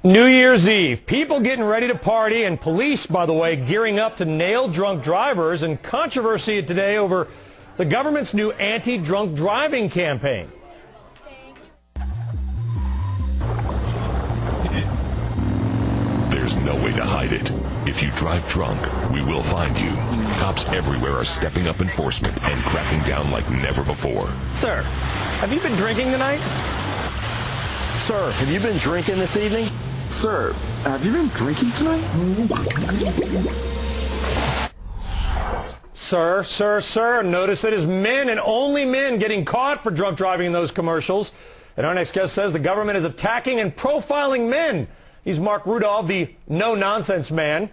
New Year's Eve, people getting ready to party, and police, by the way, gearing up to nail drunk drivers, and controversy today over the government's new anti-drunk driving campaign. There's no way to hide it. If you drive drunk, we will find you. Cops everywhere are stepping up enforcement and cracking down like never before. Sir, have you been drinking tonight? Sir, have you been drinking this evening? Sir, have you been drinking tonight? Sir, notice it is men and only men getting caught for drunk driving in those commercials. And our next guest says the government is attacking and profiling men. He's Marc Rudov, the no-nonsense man.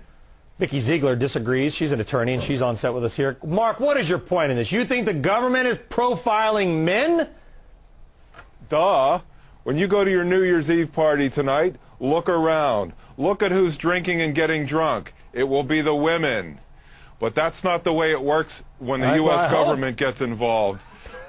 Vikki Ziegler disagrees. She's an attorney, and she's on set with us here. Marc, what is your point in this? You think the government is profiling men? Duh. When you go to your New Year's Eve party tonight, look around. Look at who's drinking and getting drunk. It will be the women. But that's not the way it works when the U.S. government gets involved.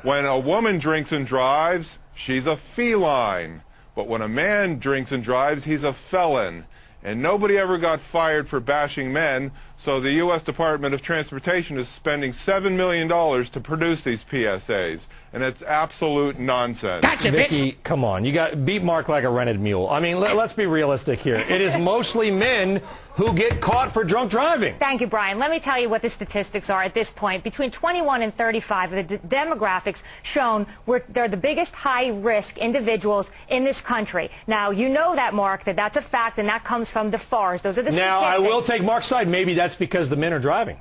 When a woman drinks and drives, she's a feline. But when a man drinks and drives, he's a felon. And nobody ever got fired for bashing men, so the U.S. Department of Transportation is spending $7 million to produce these PSAs. And it's absolute nonsense. Gotcha, Vikki, come on. You got beat Marc like a rented mule. I mean, let's be realistic here. It is mostly men who get caught for drunk driving. Thank you, Brian. Let me tell you what the statistics are at this point. Between 21 and 35, the demographics shown they're the biggest high-risk individuals in this country. Now, you know that, Marc, that's a fact, and that comes from the FARs. Those are the statistics. Now, I will take Marc's side. Maybe that's because the men are driving.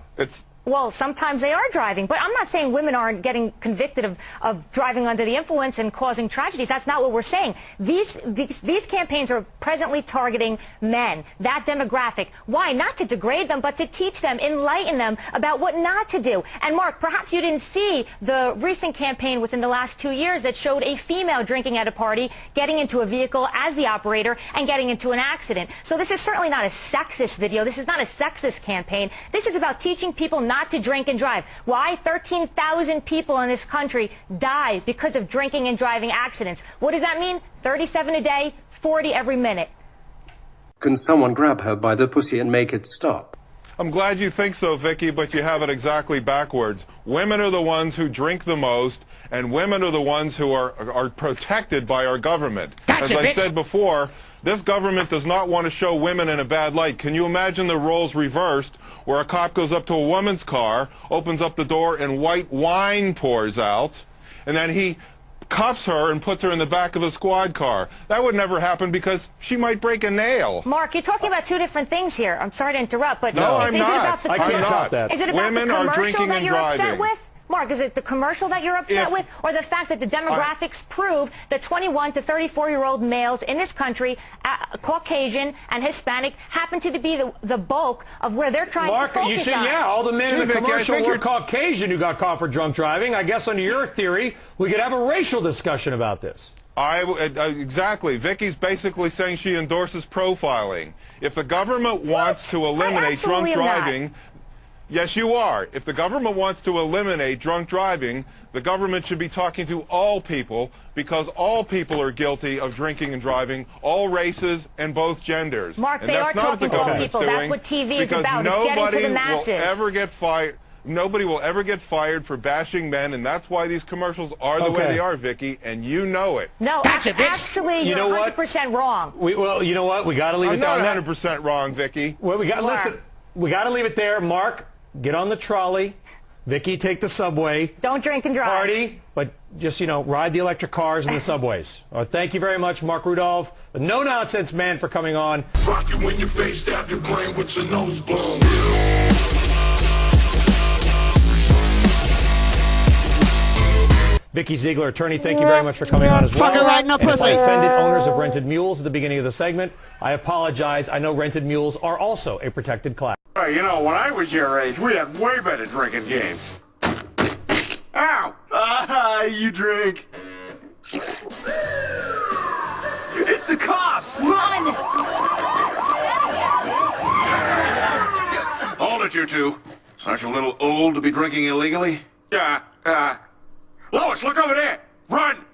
Well, sometimes they are driving, but I'm not saying women aren't getting convicted of driving under the influence and causing tragedies. That's not what we're saying. These campaigns are presently targeting men, that demographic. Why? Not to degrade them, but to teach them, enlighten them about what not to do. And Marc, perhaps you didn't see the recent campaign within the last 2 years that showed a female drinking at a party, getting into a vehicle as the operator, and getting into an accident. So this is certainly not a sexist video. This is not a sexist campaign. This is about teaching people not to drink and drive. Why? 13,000 people in this country die because of drinking and driving accidents. What does that mean? 37 a day, 40 every minute. Can someone grab her by the pussy and make it stop? I'm glad you think so, Vikki, but you have it exactly backwards. Women are the ones who drink the most, and women are the ones who are protected by our government. As I said before, this government does not want to show women in a bad light. Can you imagine the roles reversed, where a cop goes up to a woman's car, opens up the door, and white wine pours out, and then he cuffs her and puts her in the back of a squad car? That would never happen because she might break a nail. Marc, you're talking about two different things here. I'm sorry to interrupt, but no, is it about the Women are drinking that and you're driving. upset with? Marc, is it the commercial that you're upset with, or the fact that the demographics prove that 21 to 34-year-old males in this country, Caucasian and Hispanic, happen to be the bulk of where they're trying to focus on? Yeah, all the men in the commercial were Caucasian who got caught for drunk driving. I guess under your theory, we could have a racial discussion about this. Exactly. Vikki's basically saying she endorses profiling. If the government wants to eliminate drunk driving... Yes, you are. If the government wants to eliminate drunk driving, the government should be talking to all people, because all people are guilty of drinking and driving, all races and both genders. Marc, they are talking to all people. That's what TV is about. It's getting to the masses. Nobody will ever get fired for bashing men, and that's why these commercials are the way they are, Vikki, and you know it. No, actually, you're 100% wrong. Well, you know what? We got to leave it there. I'm not 100% wrong, Vikki. Well, listen, we got to leave it there. Marc, get on the trolley. Vikki, take the subway. Don't drink and drive. Party, but just, ride the electric cars in the subways. Thank you very much, Marc Rudov, the no-nonsense man, for coming on. Rock you in your face, stab your brain with your nose bone. Vikki Ziegler, attorney, thank you very much for coming on as well. Fucking right in the pussy. If I offended owners of rented mules at the beginning of the segment, I apologize. I know rented mules are also a protected class. Hey, when I was your age, we had way better drinking games. Ow! You drink. It's the cops! Run! Hold it, you two. Aren't you a little old to be drinking illegally? Lois, look over there! Run!